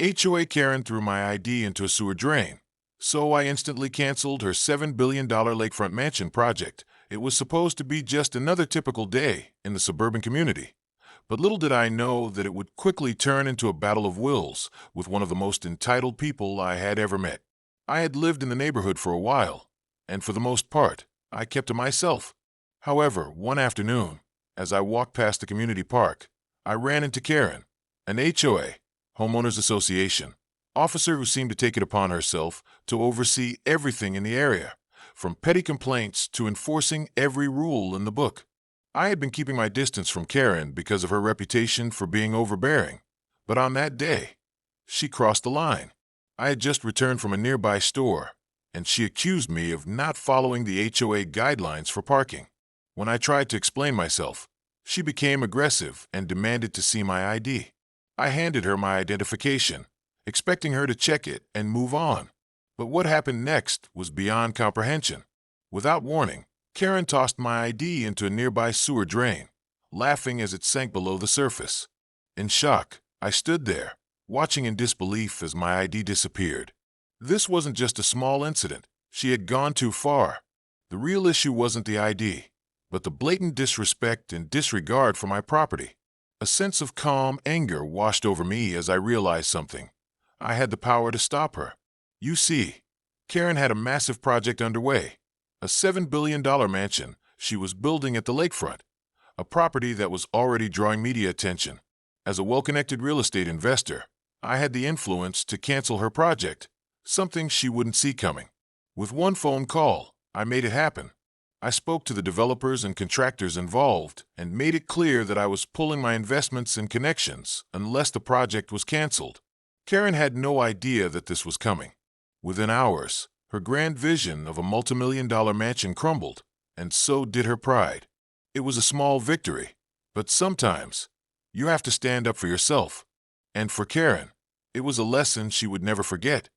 HOA Karen threw my ID into a sewer drain, so I instantly canceled her $7 billion lakefront mansion project. It was supposed to be just another typical day in the suburban community. But little did I know that it would quickly turn into a battle of wills with one of the most entitled people I had ever met. I had lived in the neighborhood for a while, and for the most part, I kept to myself. However, one afternoon, as I walked past the community park, I ran into Karen, an HOA, Homeowners Association, officer who seemed to take it upon herself to oversee everything in the area, from petty complaints to enforcing every rule in the book. I had been keeping my distance from Karen because of her reputation for being overbearing, but on that day, she crossed the line. I had just returned from a nearby store, and she accused me of not following the HOA guidelines for parking. When I tried to explain myself, she became aggressive and demanded to see my ID. I handed her my identification, expecting her to check it and move on. But what happened next was beyond comprehension. Without warning, Karen tossed my ID into a nearby sewer drain, laughing as it sank below the surface. In shock, I stood there, watching in disbelief as my ID disappeared. This wasn't just a small incident. She had gone too far. The real issue wasn't the ID, but the blatant disrespect and disregard for my property. A sense of calm anger washed over me as I realized something. I had the power to stop her. You see, Karen had a massive project underway, a $7 billion mansion she was building at the lakefront, a property that was already drawing media attention. As a well-connected real estate investor, I had the influence to cancel her project, something she wouldn't see coming. With one phone call, I made it happen. I spoke to the developers and contractors involved and made it clear that I was pulling my investments and connections unless the project was canceled. Karen had no idea that this was coming. Within hours, her grand vision of a multimillion-dollar mansion crumbled, and so did her pride. It was a small victory, but sometimes you have to stand up for yourself. And for Karen, it was a lesson she would never forget.